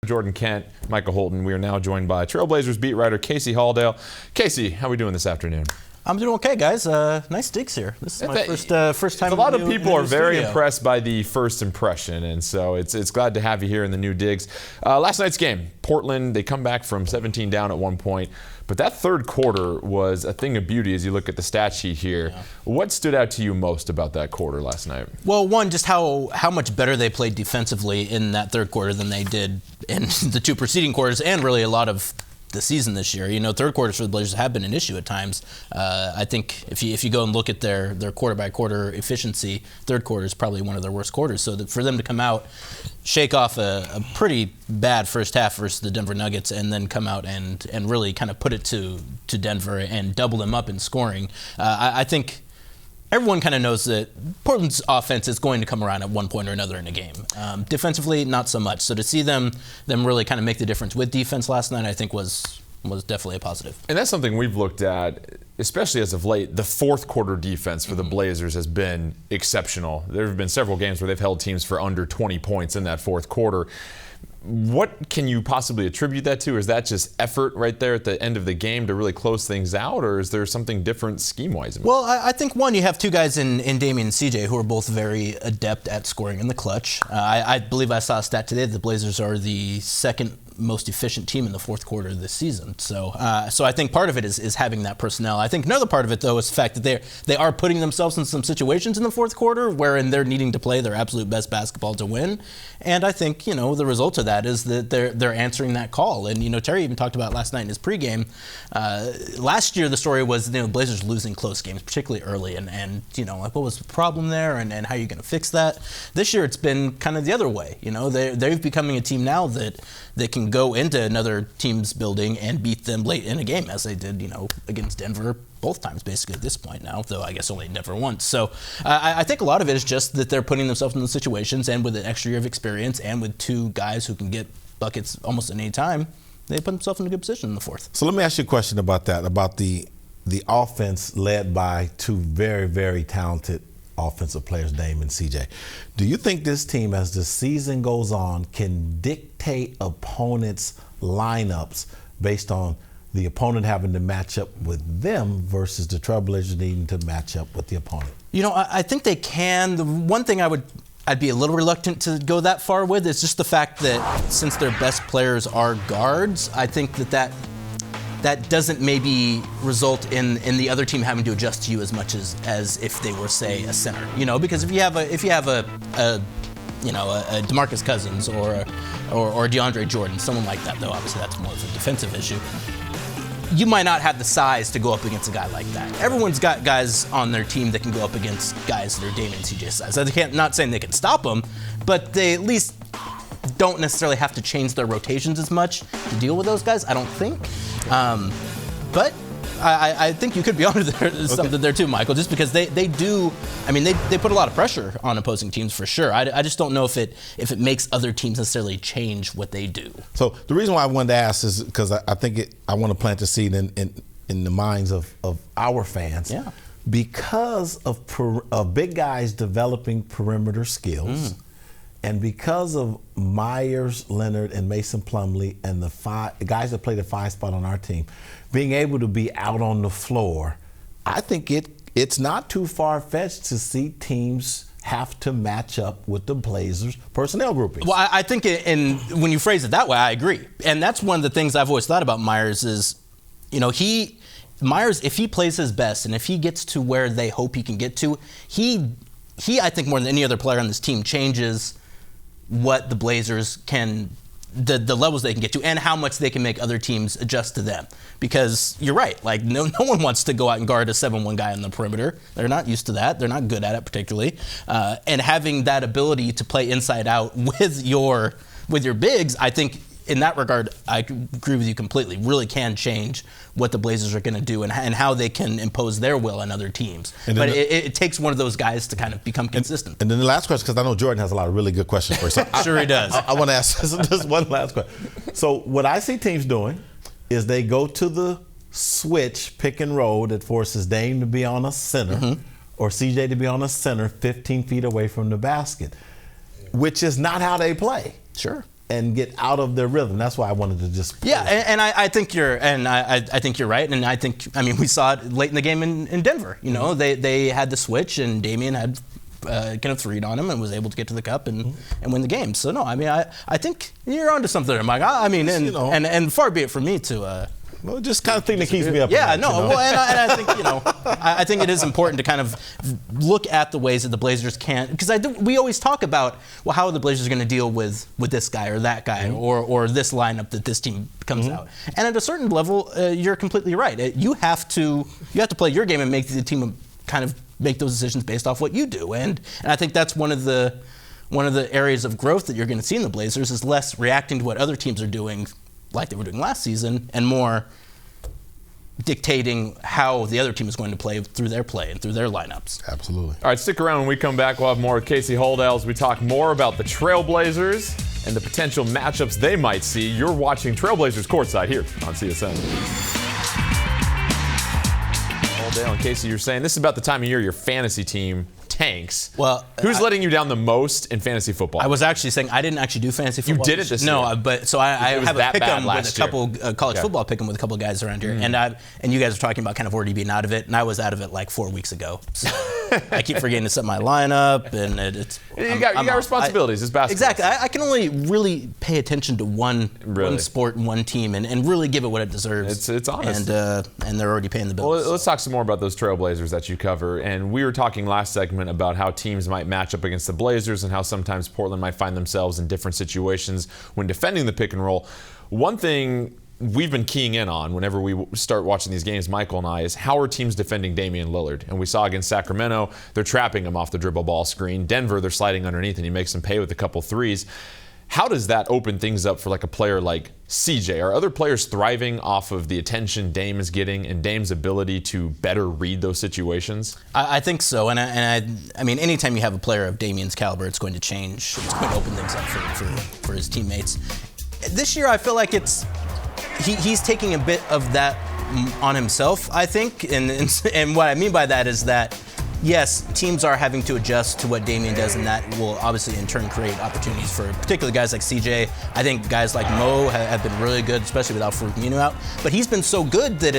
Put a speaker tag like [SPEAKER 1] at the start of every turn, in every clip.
[SPEAKER 1] Jordan Kent, Michael Holton. We are now joined by Trailblazers beat writer Casey Holdahl. Casey, how are we doing this afternoon?
[SPEAKER 2] I'm doing okay, guys. Nice digs here. This is my first time.
[SPEAKER 1] A lot of people are very impressed by the first impression, and so it's glad to have you here in the new digs. Last night's game, Portland, they come back from 17 down at one point, but that third quarter was a thing of beauty as you look at the stat sheet here. Yeah. What stood out to you most about that quarter last night?
[SPEAKER 2] Well, one, just how much better they played defensively in that third quarter than they did in the two preceding quarters, and really a lot of the season this year. You know, third quarters for the Blazers have been an issue at times. I think if you go and look at their quarter-by-quarter efficiency, third quarter is probably one of their worst quarters. So for them to come out, shake off a pretty bad first half versus the Denver Nuggets, and then come out and really kind of put it to Denver and double them up in scoring, I think everyone kind of knows that Portland's offense is going to come around at one point or another in a game. Defensively, not so much. So to see them really kind of make the difference with defense last night, I think was definitely a positive.
[SPEAKER 1] And that's something we've looked at, especially as of late. The fourth quarter defense for the Blazers has been exceptional. There have been several games where they've held teams for under 20 points in that fourth quarter. What can you possibly attribute that to? Is that just effort right there at the end of the game to really close things out, or is there something different scheme-wise?
[SPEAKER 2] Well, I think, one, you have two guys in Damian and CJ who are both very adept at scoring in the clutch. I believe I saw a stat today that the Blazers are the second most efficient team in the fourth quarter this season. So I think part of it is having that personnel. I think another part of it, though, is the fact that they are putting themselves in some situations in the fourth quarter wherein they're needing to play their absolute best basketball to win. And I think, the result of that is that they're answering that call. And, Terry even talked about last night in his pregame. Last year, the story was, Blazers losing close games, particularly early. And what was the problem there and how are you going to fix that? This year, it's been kind of the other way. They're becoming a team now that they can go into another team's building and beat them late in a game, as they did, against Denver both times basically at this point now, though I guess only Denver once. So I think a lot of it is just that they're putting themselves in the situations, and with an extra year of experience and with two guys who can get buckets almost at any time, they put themselves in a good position in the fourth.
[SPEAKER 3] So let me ask you a question about that, about the offense led by two very, very talented offensive players, Dame and CJ. Do you think this team, as the season goes on, can dictate opponents' lineups based on the opponent having to match up with them versus the Trailblazers needing to match up with the opponent?
[SPEAKER 2] I think they can. The one thing I'd be a little reluctant to go that far with is just the fact that since their best players are guards, I think that doesn't maybe result in the other team having to adjust to you as much as if they were, say, a center. Because if you have a DeMarcus Cousins or DeAndre Jordan, someone like that, though obviously that's more of a defensive issue, you might not have the size to go up against a guy like that. Everyone's got guys on their team that can go up against guys that are Damian and CJ size. Not saying they can stop them, but they at least don't necessarily have to change their rotations as much to deal with those guys, I don't think. But I think you could be onto something there too, Michael, just because they do. They put a lot of pressure on opposing teams for sure. I just don't know if it makes other teams necessarily change what they do. So
[SPEAKER 3] the reason why I wanted to ask is because I think I want to plant the seed in the minds of our fans.
[SPEAKER 2] Yeah. Because
[SPEAKER 3] of big guys developing perimeter skills. And because of Myers, Lillard, and Mason Plumlee, and the guys that play the 5 spot on our team, being able to be out on the floor, I think it's not too far-fetched to see teams have to match up with the Blazers' personnel groupings.
[SPEAKER 2] Well, I think when you phrase it that way, I agree. And that's one of the things I've always thought about Myers is, Myers, if he plays his best and if he gets to where they hope he can get to, he I think more than any other player on this team changes what the Blazers can, the levels they can get to, and how much they can make other teams adjust to them. Because you're right, no one wants to go out and guard a 7-1 guy on the perimeter. They're not used to that. They're not good at it particularly. And having that ability to play inside out with your bigs, I think in that regard, I agree with you completely. Really can change what the Blazers are going to do and how they can impose their will on other teams. But it takes one of those guys to kind of become consistent.
[SPEAKER 3] And then the last question, because I know Jordan has a lot of really good questions for you. So
[SPEAKER 2] Sure he does.
[SPEAKER 3] I want to ask just one last question. So what I see teams doing is they go to the switch pick and roll that forces Dame to be on a center or CJ to be on a center 15 feet away from the basket, which is not how they play.
[SPEAKER 2] Sure.
[SPEAKER 3] and get out of their rhythm. That's why I wanted to just
[SPEAKER 2] I think you're I think you're right, and I mean we saw it late in the game in Denver. You know, they had the switch, and Damian had kind of threed on him and was able to get to the cup and win the game. So no, I mean I think you're onto something there, Mike. I mean, and far be it from me to.
[SPEAKER 3] Well, just kind of thing that keeps me up.
[SPEAKER 2] Yeah,
[SPEAKER 3] at night,
[SPEAKER 2] no. Well, and I think I think it is important to kind of look at the ways that the Blazers can, because we always talk about, well, how are the Blazers going to deal with this guy or that guy or this lineup that this team comes out. And at a certain level, you're completely right. You have to play your game and make the team kind of make those decisions based off what you do. And I think that's one of the areas of growth that you're going to see in the Blazers is less reacting to what other teams are doing, like they were doing last season, and more dictating how the other team is going to play through their play and through their lineups.
[SPEAKER 3] Absolutely.
[SPEAKER 1] All right, stick around when we come back. We'll have more with Casey Holdahl as we talk more about the Trailblazers and the potential matchups they might see. You're watching Trailblazers Courtside here on CSN. Holdahl and Casey, you're saying this is about the time of year your fantasy team tanks.
[SPEAKER 2] Well,
[SPEAKER 1] who's letting you down the most in fantasy football?
[SPEAKER 2] I was actually saying I didn't actually do fantasy football.
[SPEAKER 1] You did it this year?
[SPEAKER 2] No, but so I have a pick'em with a couple college football pick'em with a couple of guys around here, and you guys are talking about kind of already being out of it, and I was out of it like 4 weeks ago. So I keep forgetting to set my lineup, and it's
[SPEAKER 1] you got responsibilities. It's basketball.
[SPEAKER 2] Exactly. I can only really pay attention to one sport and one team, and really give it what it deserves.
[SPEAKER 1] It's honest.
[SPEAKER 2] And they're already paying the bills.
[SPEAKER 1] Well, let's talk some more about those Trailblazers that you cover. And we were talking last segment about how teams might match up against the Blazers and how sometimes Portland might find themselves in different situations when defending the pick and roll. One thing we've been keying in on whenever we start watching these games, Michael and I, is how are teams defending Damian Lillard? And we saw against Sacramento, they're trapping him off the dribble ball screen. Denver, they're sliding underneath and he makes them pay with a couple threes. How does that open things up for like a player like CJ? Are other players thriving off of the attention Dame is getting and Dame's ability to better read those situations?
[SPEAKER 2] I think so, and I mean, anytime you have a player of Damian's caliber, it's going to change. It's going to open things up for his teammates. This year, I feel like he's taking a bit of that on himself, I think, and what I mean by that is that, yes, teams are having to adjust to what Damian does, and that will obviously in turn create opportunities for particularly guys like CJ. I think guys like Mo have been really good, especially without Farouk Aminu out. But he's been so good that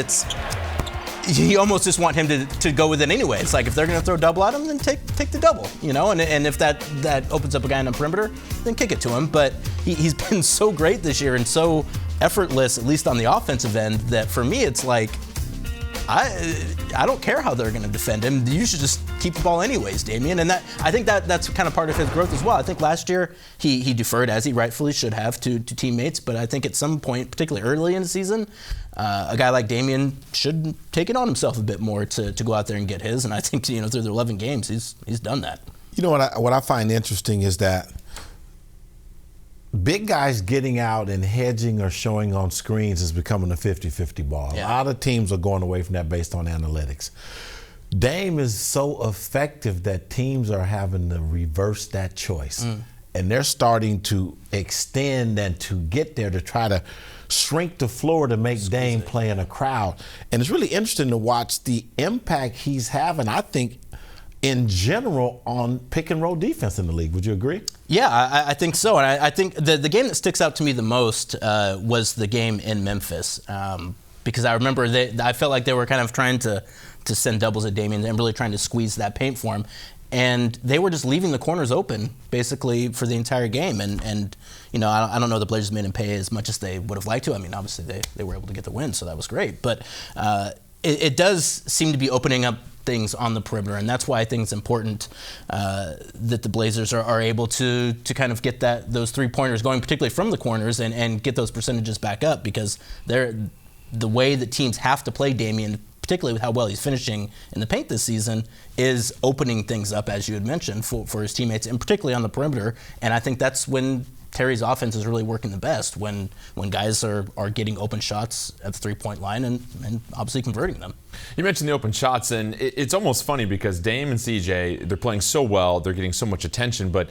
[SPEAKER 2] you almost just want him to go with it anyway. It's like if they're going to throw a double at him, then take the double, you know. And if that opens up a guy on the perimeter, then kick it to him. But he's been so great this year and so effortless, at least on the offensive end, that for me it's like, I don't care how they're going to defend him. You should just keep the ball anyways, Damian. And I think that's kind of part of his growth as well. I think last year he deferred, as he rightfully should have, to teammates. But I think at some point, particularly early in the season, a guy like Damian should take it on himself a bit more to go out there and get his. And I think through the 11 games, he's done that. You know
[SPEAKER 3] what I find interesting is that big guys getting out and hedging or showing on screens is becoming a 50-50 ball. Yeah. A lot of teams are going away from that based on analytics. Dame is so effective that teams are having to reverse that choice. And they're starting to extend and to get there to try to shrink the floor to make Dame play in a crowd. And it's really interesting to watch the impact he's having, I think, in general, on pick and roll defense in the league. Would you agree?
[SPEAKER 2] Yeah, I think so. And I think the game that sticks out to me the most was the game in Memphis. Because I remember I felt like they were kind of trying to send doubles at Damian and really trying to squeeze that paint for him. And they were just leaving the corners open, basically, for the entire game. And you know, I don't know the Blazers made him pay as much as they would have liked to. I mean, obviously, they were able to get the win, so that was great. But it does seem to be opening up things on the perimeter, and that's why I think it's important that the Blazers are able to kind of get those three-pointers going, particularly from the corners, and get those percentages back up, because the way that teams have to play Damian, particularly with how well he's finishing in the paint this season, is opening things up, as you had mentioned, for his teammates, and particularly on the perimeter. And I think that's when Terry's offense is really working the best, when guys are getting open shots at the three-point line and obviously converting them.
[SPEAKER 1] You mentioned the open shots, and it's almost funny because Dame and CJ, they're playing so well, they're getting so much attention, but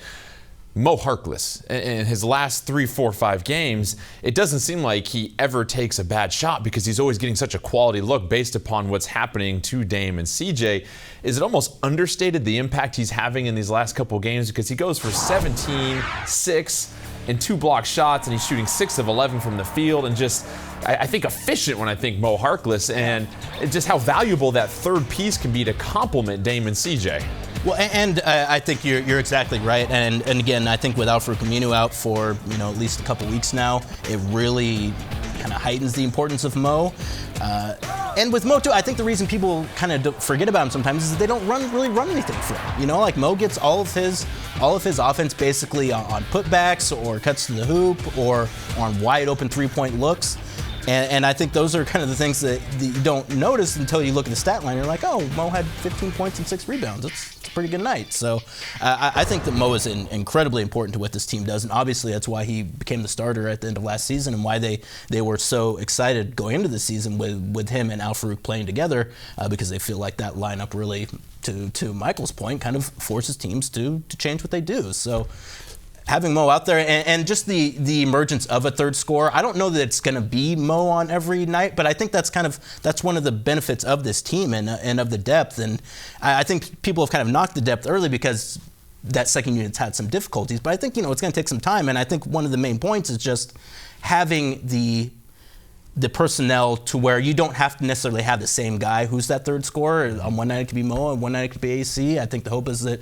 [SPEAKER 1] Mo Harkless, in his last 3, 4, 5 games, it doesn't seem like he ever takes a bad shot because he's always getting such a quality look based upon what's happening to Dame and CJ. Is it almost understated the impact he's having in these last couple games? Because he goes for 17, 6, and 2 blocked shots, and he's shooting 6 of 11 from the field, and just, I think, efficient when I think Mo Harkless, and just how valuable that third piece can be to complement Dame and CJ.
[SPEAKER 2] Well, and I think you're exactly right. And again, I think with Al-Farouq Aminu out for at least a couple weeks now, it really kind of heightens the importance of Mo. And with Mo too, I think the reason people kind of forget about him sometimes is that they don't really run anything for him. Like Mo gets all of his offense basically on putbacks or cuts to the hoop or on wide open 3-point looks. And I think those are kind of the things that you don't notice until you look at the stat line. You're like, oh, Mo had 15 points and 6 rebounds. It's a pretty good night. So I think that Mo is incredibly important to what this team does. And obviously that's why he became the starter at the end of last season and why they were so excited going into the season with him and Al-Farouq playing together because they feel like that lineup really, to Michael's point, kind of forces teams to change what they do. So having Mo out there and just the emergence of a third scorer, I don't know that it's going to be Mo on every night, but I think that's one of the benefits of this team and of the depth. And I think people have kind of knocked the depth early because that second unit's had some difficulties. But I think it's going to take some time. And I think one of the main points is just having the personnel to where you don't have to necessarily have the same guy who's that third scorer. On one night it could be Mo, and one night it could be AC. I think the hope is that,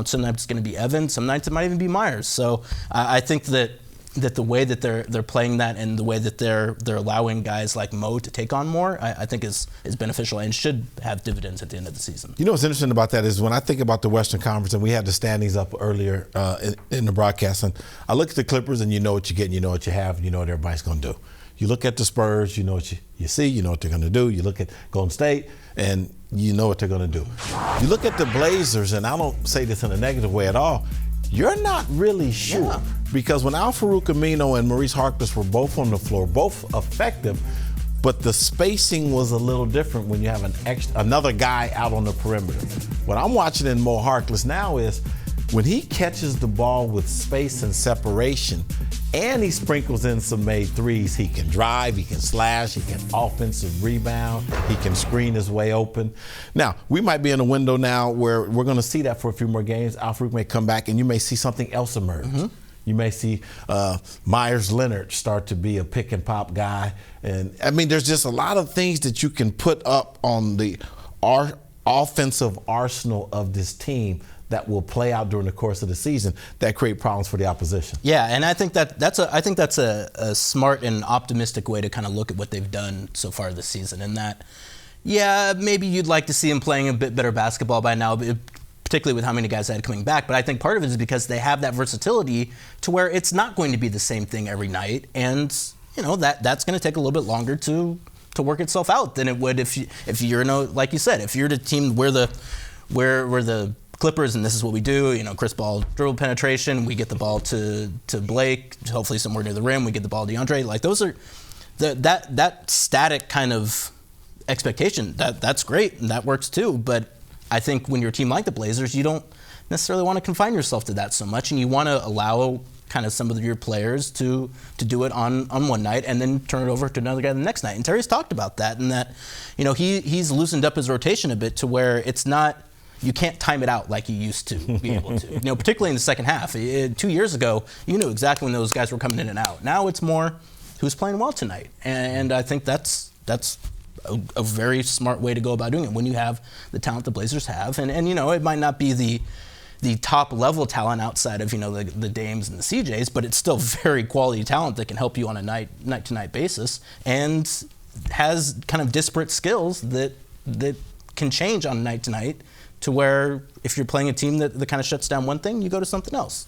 [SPEAKER 2] some nights it's going to be Evan, some nights it might even be Myers. So I think that the way that they're playing that and the way that they're allowing guys like Mo to take on more, I think is beneficial and should have dividends at the end of the season.
[SPEAKER 3] What's interesting about that is when I think about the Western Conference, and we had the standings up earlier in the broadcast, and I look at the Clippers and you know what you get, and you know what you have, and you know what everybody's going to do. You look at the Spurs, you know what you see, you know what they're going to do. You look at Golden State, and you know what they're going to do. You look at the Blazers, and I don't say this in a negative way at all, you're not really sure. Yeah. Because when Al-Farouq Aminu and Maurice Harkless were both on the floor, both effective, but the spacing was a little different when you have another guy out on the perimeter. What I'm watching in Mo Harkless now is when he catches the ball with space and separation, and he sprinkles in some made threes. He can drive, he can slash, he can offensive rebound, he can screen his way open. Now, we might be in a window now where we're going to see that for a few more games. Al-Farouq may come back, and you may see something else emerge. Mm-hmm. You may see Myers Leonard start to be a pick and pop guy. And I mean, there's just a lot of things that you can put up on the offensive arsenal of this team that will play out during the course of the season that create problems for the opposition.
[SPEAKER 2] Yeah, and I think that's a smart and optimistic way to kind of look at what they've done so far this season. And that, yeah, maybe you'd like to see them playing a bit better basketball by now, particularly with how many guys they had coming back. But I think part of it is because they have that versatility to where it's not going to be the same thing every night, and that's going to take a little bit longer to work itself out than it would if you're like you said, if you're the team where the Clippers, and this is what we do, Chris Paul dribble penetration, we get the ball to Blake, hopefully somewhere near the rim, we get the ball to DeAndre. Like those are that static kind of expectation, that's great and that works too. But I think when you're a team like the Blazers, you don't necessarily want to confine yourself to that so much, and you want to allow kind of some of your players to do it on one night and then turn it over to another guy the next night. And Terry's talked about that, and that he's loosened up his rotation a bit to where it's not, you can't time it out like you used to be able to. Particularly in the second half. 2 years ago, you knew exactly when those guys were coming in and out. Now it's more who's playing well tonight, and I think that's a very smart way to go about doing it when you have the talent the Blazers have, and it might not be the top level talent outside of the Dames and the CJs, but it's still very quality talent that can help you on a night to night basis and has kind of disparate skills that can change on night to night. To where if you're playing a team that kind of shuts down one thing, you go to something else.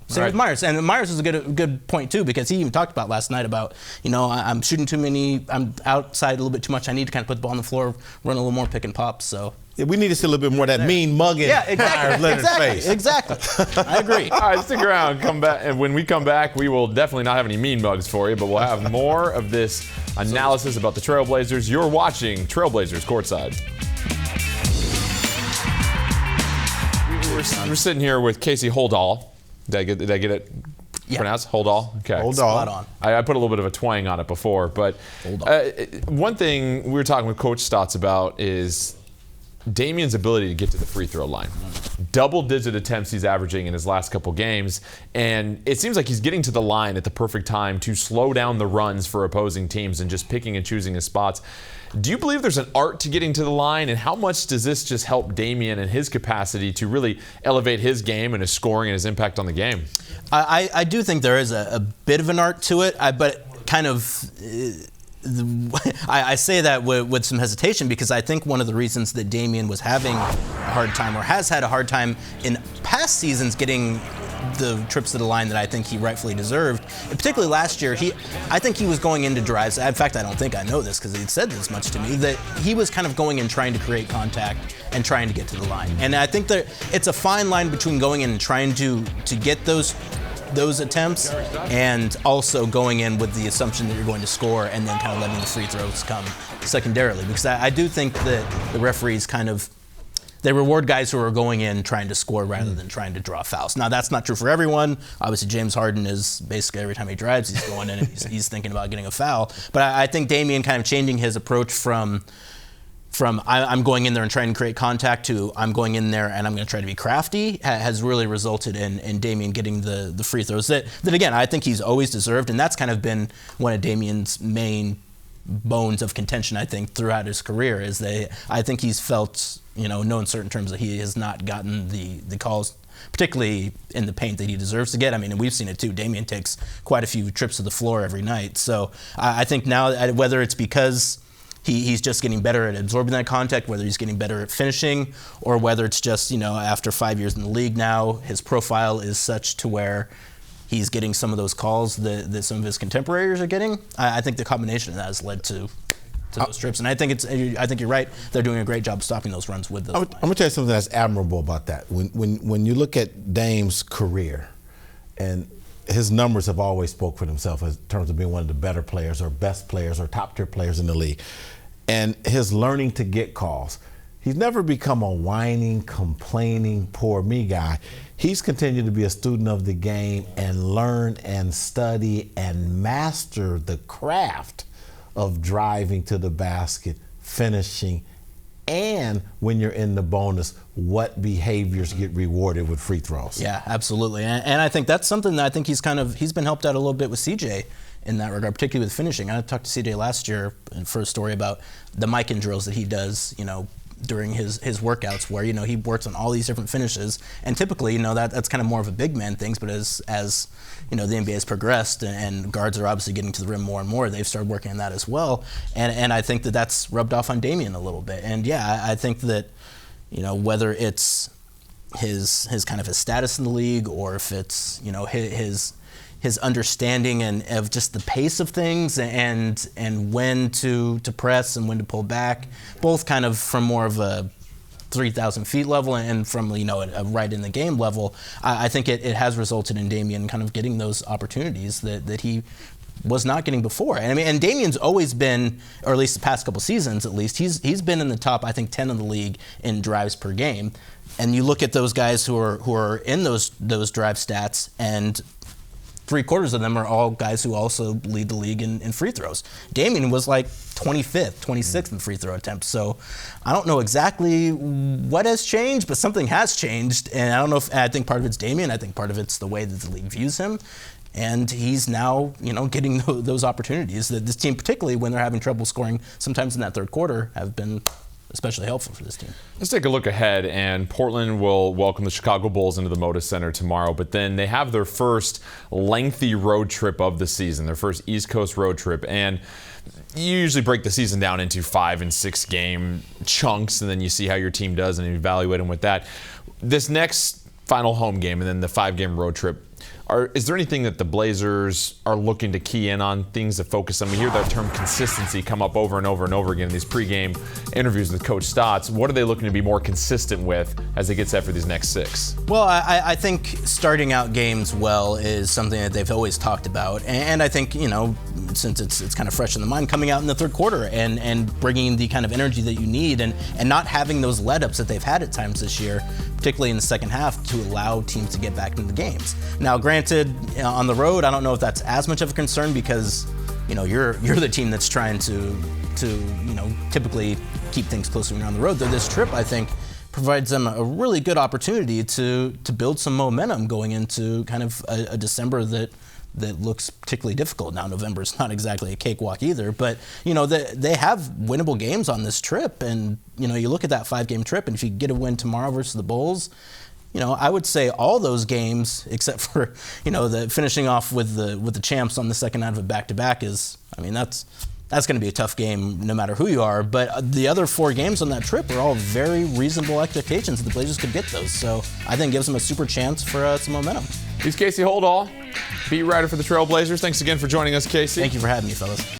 [SPEAKER 2] Same with Myers. And Myers is a good point, too, because he even talked about last night about, I'm shooting too many, I'm outside a little bit too much. I need to kind of put the ball on the floor, run a little more pick and pop. So
[SPEAKER 3] yeah, we need to see a little bit more of that mean mugging.
[SPEAKER 2] Yeah, exactly. Exactly. I agree.
[SPEAKER 1] All right, stick around. Come back. And when we come back, we will definitely not have any mean mugs for you, but we'll have more of this analysis about the Trailblazers. You're watching Trailblazers Courtside. We're sitting here with Casey Holdahl. Did I get it pronounced? Holdahl? Okay.
[SPEAKER 3] Holdahl.
[SPEAKER 2] Spot on.
[SPEAKER 1] I put a little bit of a twang on it before, but one thing we were talking with Coach Stotts about is Damian's ability to get to the free throw line. Double-digit attempts he's averaging in his last couple games, and it seems like he's getting to the line at the perfect time to slow down the runs for opposing teams and just picking and choosing his spots. Do you believe there's an art to getting to the line, and how much does this just help Damian and his capacity to really elevate his game and his scoring and his impact on the game?
[SPEAKER 2] I do think there is a bit of an art to it, but kind of... I say that with some hesitation because I think one of the reasons that Damian was having a hard time or has had a hard time in past seasons getting the trips to the line that I think he rightfully deserved, and particularly last year, I think he was going into drives. In fact, I don't think I know this because he'd said this much to me, that he was kind of going in trying to create contact and trying to get to the line. And I think that it's a fine line between going in and trying to get those attempts and also going in with the assumption that you're going to score and then kind of letting the free throws come secondarily. Because I do think that the referees they reward guys who are going in trying to score rather than trying to draw fouls. Now, that's not true for everyone. Obviously, James Harden is basically every time he drives, he's going in and he's thinking about getting a foul. But I think Damian kind of changing his approach from I'm going in there and trying to create contact to I'm going in there and I'm going to try to be crafty has really resulted in Damian getting the free throws that again, I think he's always deserved, and that's kind of been one of Damian's main bones of contention, I think, throughout his career is I think he's felt, no uncertain terms that he has not gotten the calls, particularly in the paint, that he deserves to get. I mean, and we've seen it too. Damian takes quite a few trips to the floor every night. So I think now, whether it's because he's just getting better at absorbing that contact, whether he's getting better at finishing, or whether it's just, after 5 years in the league now, his profile is such to where he's getting some of those calls that some of his contemporaries are getting. I think the combination of that has led to those trips. And I think you're right. They're doing a great job stopping those runs with those.
[SPEAKER 3] I'm going to tell you something that's admirable about that. When you look at Dame's career, and his numbers have always spoke for themselves in terms of being one of the better players or best players or top tier players in the league. And his learning to get calls. He's never become a whining, complaining, poor me guy. He's continued to be a student of the game and learn and study and master the craft of driving to the basket, finishing, and when you're in the bonus, what behaviors get rewarded with free throws.
[SPEAKER 2] Yeah, absolutely. And I think that's something that I think he's been helped out a little bit with CJ in that regard, particularly with finishing. I talked to CJ last year for a story about the mic-in drills that he does, during his workouts where, he works on all these different finishes. And typically, that's kind of more of a big man thing, but as the NBA has progressed and guards are obviously getting to the rim more and more, they've started working on that as well. And I think that's rubbed off on Damian a little bit. And yeah, I think that, whether it's his kind of his status in the league or if it's, his understanding and of just the pace of things and when to press and when to pull back, both kind of from more of a 3,000 feet level and from a right in the game level. I think it has resulted in Damian kind of getting those opportunities that he was not getting before. And I mean, and Damian's always been, or at least the past couple seasons at least, he's been in the top, I think, 10 of the league in drives per game. And you look at those guys who are in those drive stats, and 3/4 of them are all guys who also lead the league in free throws. Damian was like 25th, 26th in free throw attempts. So I don't know exactly what has changed, but something has changed. And I think part of it's Damian. I think part of it's the way that the league views him. And he's now, getting those opportunities that this team, particularly when they're having trouble scoring, sometimes in that third quarter, have been especially helpful for this team.
[SPEAKER 1] Let's take a look ahead, and Portland will welcome the Chicago Bulls into the Moda Center tomorrow, but then they have their first lengthy road trip of the season, their first East Coast road trip, and you usually break the season down into 5 and 6 game chunks, and then you see how your team does and you evaluate them with that. This next final home game and then the 5-game road trip, is there anything that the Blazers are looking to key in on, things to focus on? We hear that term consistency come up over and over and over again in these pregame interviews with Coach Stotts. What are they looking to be more consistent with as they get set for these next 6?
[SPEAKER 2] Well, I think starting out games well is something that they've always talked about. And I think, since it's kind of fresh in the mind, coming out in the third quarter and bringing the kind of energy that you need and not having those let-ups that they've had at times this year, particularly in the second half, to allow teams to get back into the games. Now, granted, on the road, I don't know if that's as much of a concern because, you're the team that's trying to to, typically keep things closer around the road. Though this trip, I think, provides them a really good opportunity to build some momentum going into kind of a December that looks particularly difficult. Now, November is not exactly a cakewalk either, but, they have winnable games on this trip. And, you look at that 5-game trip, and if you get a win tomorrow versus the Bulls, I would say all those games, except for, the finishing off with the champs on the second night of a back-to-back that's going to be a tough game no matter who you are. But the other 4 games on that trip are all very reasonable expectations that the Blazers could get those. So I think it gives them a super chance for some momentum.
[SPEAKER 1] He's Casey Holdahl, beat writer for the Trail Blazers. Thanks again for joining us, Casey.
[SPEAKER 2] Thank you for having me, fellas.